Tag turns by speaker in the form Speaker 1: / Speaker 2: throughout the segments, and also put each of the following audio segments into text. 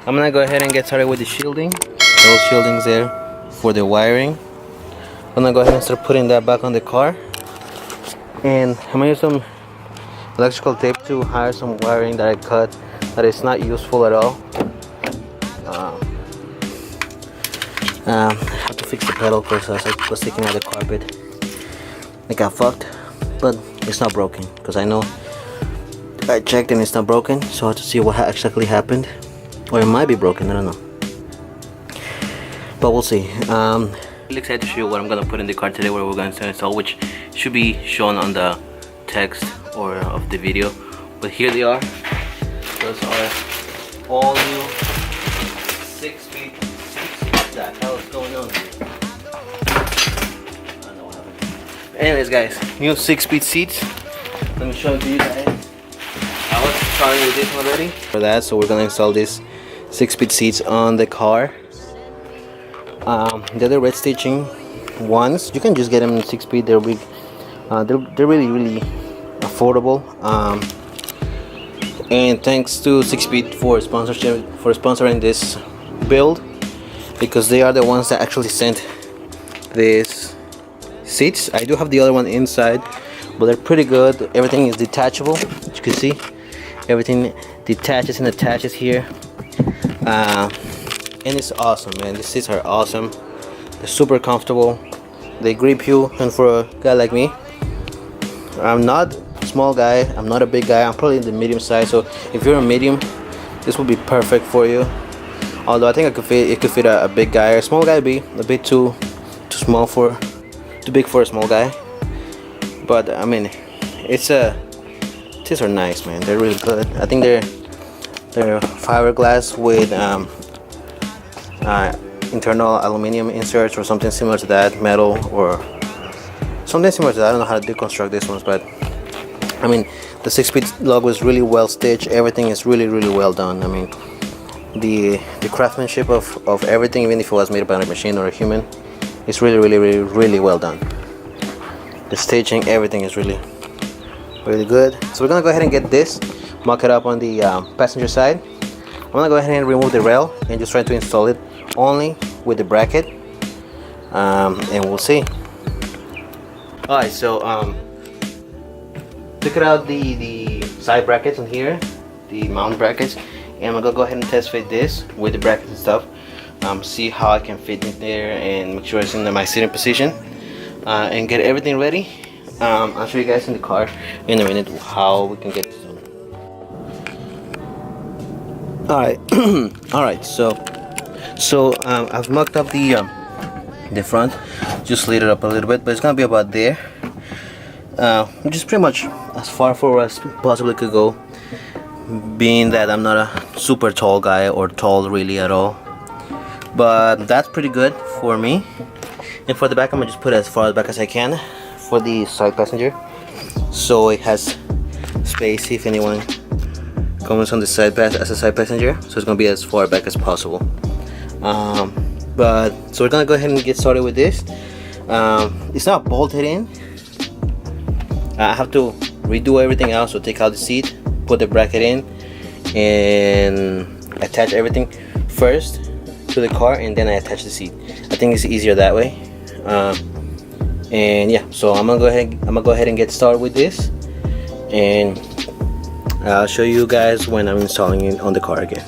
Speaker 1: I'm gonna go ahead and get started with the shielding. Those shieldings there for the wiring. I'm gonna go ahead and start putting that back on the car. And I'm gonna use some electrical tape to hide some wiring that I cut that is not useful at all. I have to fix the pedal because I was taking out the carpet. It got fucked, but it's not broken because I know I checked and it's not broken. So I have to see what exactly happened, or it might be broken. I don't know, but we'll see. Really excited to show you what I'm gonna put in the car today, what we're going to install, which should be shown on the text or of the video. But here they are. Those are all new 6-speed seats. What the hell is going on? I don't know what happened. Anyways, guys, new 6-speed seats. Let me show it to you guys. I was starting with this already. For that, so we're gonna install these 6-speed seats on the car. The other red stitching ones, you can just get them in 6-speed. They're big. They're really affordable. And thanks to 6-speed for sponsoring this build, because they are the ones that actually sent these seats. I do have the other one inside, but they're pretty good. Everything is detachable, as you can see. Everything detaches and attaches here. And it's awesome, man. These seats are awesome. They're super comfortable. They grip you, and for a guy like me, I'm not a small guy, I'm not a big guy, I'm probably in the medium size. So if you're a medium, this will be perfect for you. Although I think it could fit a big guy. A small guy would be a bit too big for a small guy. But I mean, these are nice, man. They're really good. I think they're fiberglass with internal aluminum inserts or something similar to that, metal or something similar to that. I don't know how to deconstruct this ones, but I mean, the 6-speed logo is really well stitched. Everything is really well done. I mean, the craftsmanship of everything, even if it was made by a machine or a human, is really well done. The stitching, everything is really good. So we're gonna go ahead and get this, mock it up on the passenger side. I'm gonna go ahead and remove the rail and just try to install it only with the bracket, and we'll see. Alright, so took it out the side brackets on here, the mount brackets, and I'm gonna go ahead and test fit this with the brackets and stuff. See how I can fit it there and make sure it's in my sitting position, and get everything ready. I'll show you guys in the car in a minute how we can get this done. Alright, so I've mocked up the front, just slid it up a little bit, but it's gonna be about there, which is pretty much as far forward as possibly could go, being that I'm not a super tall guy or tall really at all. But that's pretty good for me. And for the back, I'm gonna just put it as far back as I can for the side passenger, so it has space if anyone comes on the side pass as a side passenger. So it's gonna be as far back as possible. But so we're gonna go ahead and get started with this. It's not bolted in. I have to redo everything else. So take out the seat, put the bracket in, and attach everything first to the car, and then I attach the seat. I think it's easier that way. And yeah, so I'm gonna go ahead and get started with this, and I'll show you guys when I'm installing it on the car again.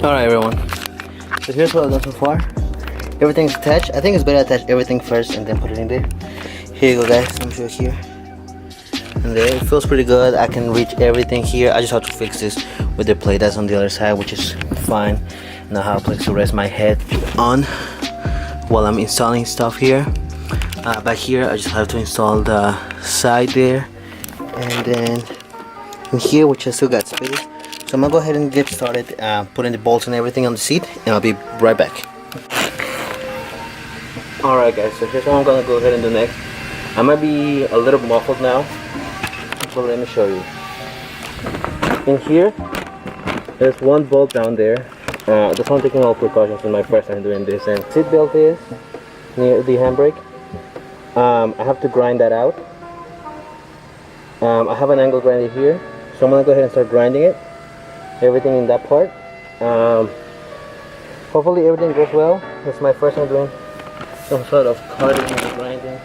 Speaker 1: Alright everyone, so here's what I've done so far. Everything's attached. I think it's better to attach everything first and then put it in there. Here you go guys, let me show you here. And there, it feels pretty good. I can reach everything here. I just have to fix this with the plate that's on the other side, which is fine. Now I have a place to rest my head on while I'm installing stuff here. Back here I just have to install the side there, and then in here, which I still got space. So I'm gonna go ahead and get started putting the bolts and everything on the seat, and I'll be right back. Alright guys, so here's what I'm gonna go ahead and do next. I might be a little muffled now, but let me show you. In here, there's one bolt down there. Just I'm taking all precautions in my first time doing this, and seat belt is near the handbrake. I have to grind that out. I have an angle grinder here, so I'm gonna go ahead and start grinding it. Everything in that part. Hopefully everything goes well. It's my first time doing some sort of cutting and grinding.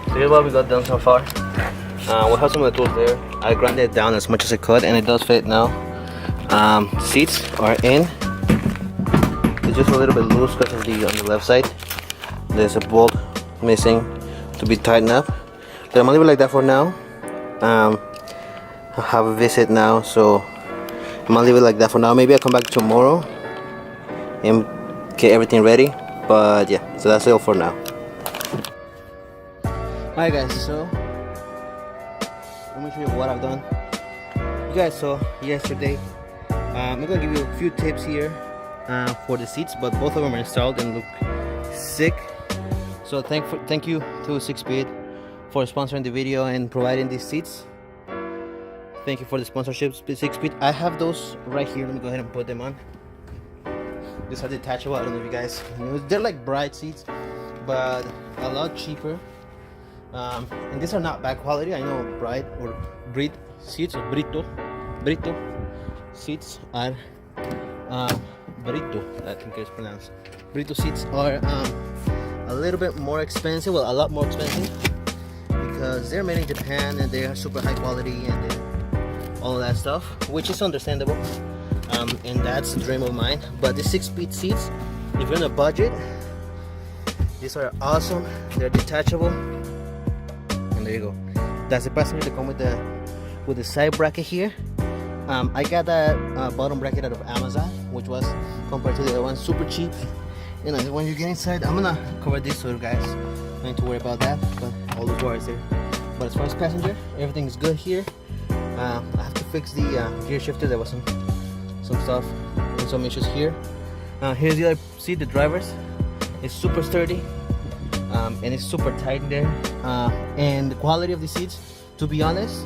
Speaker 1: So here's what we got done so far. We have some of the tools there. I grinded it down as much as I could, and it does fit now. Seats are in. It's just a little bit loose because of on the left side. There's a bolt missing to be tightened up. But I'm gonna leave it like that for now. I have a visit now, so I'm gonna leave it like that for now. Maybe I'll come back tomorrow and get everything ready. But yeah, so that's all for now. Alright guys, so let me show you what I've done. You guys saw yesterday. I'm gonna give you a few tips here for the seats, but both of them are installed and look sick. So thank you to sickspeed for sponsoring the video and providing these seats. Thank you for the sponsorship, sickspeed. I have those right here. Let me go ahead and put them on. These are detachable. I don't know if you guys know. They're like bright seats, but a lot cheaper. And these are not bad quality. I know bright or Brit seats or Brito seats are Brito, I think it's pronounced. Brito seats are a little bit more expensive. Well, a lot more expensive because they're made in Japan and they are super high quality and all of that stuff, which is understandable. And that's the dream of mine. But the sickspeed seats, if you're on a budget, these are awesome. They're detachable. And there you go. That's the passenger to come with the side bracket here. I got that bottom bracket out of Amazon, which was, compared to the other one, super cheap. And when you get inside, I'm gonna cover this so you guys don't need to worry about that. But all the wires there. But as far as passenger, everything is good here. I have to fix the gear shifter. There was some stuff and some issues here. Here's the other seat, the driver's. It's super sturdy. And it's super tight in there, and the quality of the seats, to be honest,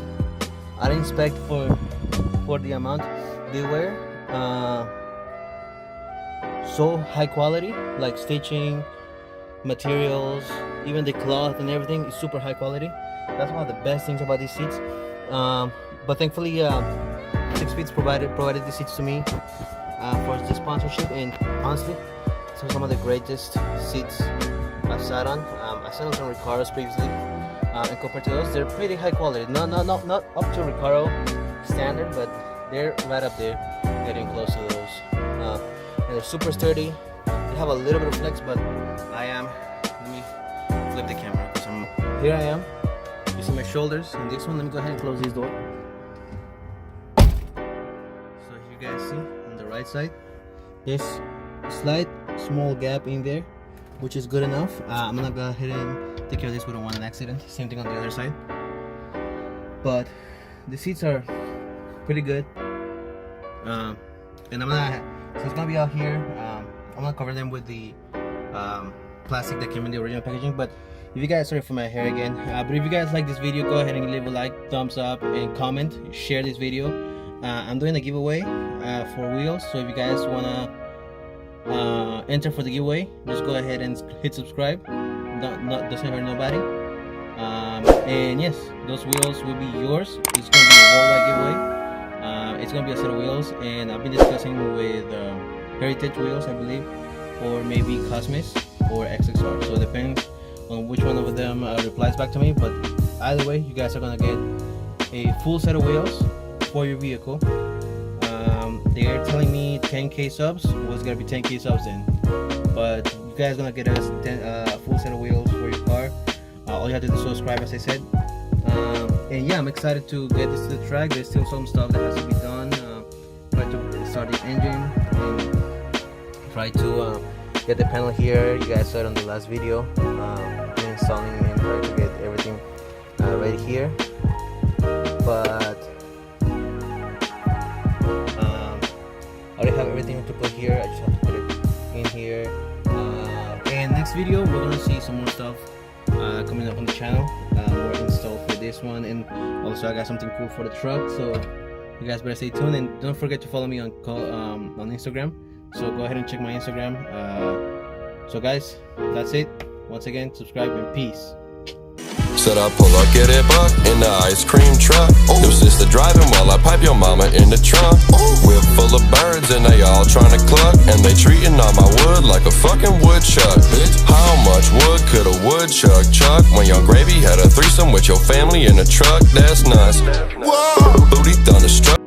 Speaker 1: I didn't expect for the amount they were. So high quality, like stitching, materials, even the cloth and everything is super high quality. That's one of the best things about these seats. But thankfully sickspeed provided these seats to me for the sponsorship, and honestly, some of the greatest seats I've sat on. I sat on some Recaros previously, and compared to those, they're pretty high quality. Not up to Recaro standard, but they're right up there, getting close to those. And they're super sturdy. They have a little bit of flex, but let me flip the camera because here I am. You see my shoulders, and this one. Let me go ahead and close this door. So you guys see on the right side, there's a slight small gap in there. which is good enough. I'm gonna go ahead and take care of this. We don't want an accident. Same thing on the other side. But the seats are pretty good. And I'm gonna, so it's gonna be out here. I'm gonna cover them with the plastic that came in the original packaging. But if you guys, sorry for my hair again, but if you guys like this video, go ahead and leave a like, thumbs up, and comment, share this video. I'm doing a giveaway for wheels, so if you guys wanna enter for the giveaway, just go ahead and hit subscribe. Doesn't hurt nobody. And yes, those wheels will be yours. It's gonna be a worldwide giveaway. It's gonna be a set of wheels, and I've been discussing with Heritage wheels, I believe, or maybe Cosmos or XXR. So it depends on which one of them replies back to me. But either way, you guys are gonna get a full set of wheels for your vehicle. They're telling me 10k subs. Well, it's gonna be 10k subs then, but you guys gonna get a full set of wheels for your car. All you have to do is subscribe, as I said. And yeah, I'm excited to get this to the track. There's still some stuff that has to be done. Try to start the engine and try to get the panel here. You guys saw it on the last video. Installing and trying to get everything right here. But I already have everything to put here. I just have to put it in here. And next video, we're gonna see some more stuff coming up on the channel. More install for this one, and also I got something cool for the truck. So you guys better stay tuned, and don't forget to follow me on Instagram. So go ahead and check my Instagram. So guys, that's it. Once again, subscribe and peace.
Speaker 2: Said I pull up, get it buck in the ice cream truck. Your sister driving while I pipe your mama in the trunk. Whip full of birds and they all trying to cluck, and they treating all my wood like a fucking woodchuck. How much wood could a woodchuck chuck when your gravy had a threesome with your family in a truck? That's nuts. Whoa, booty thunderstruck.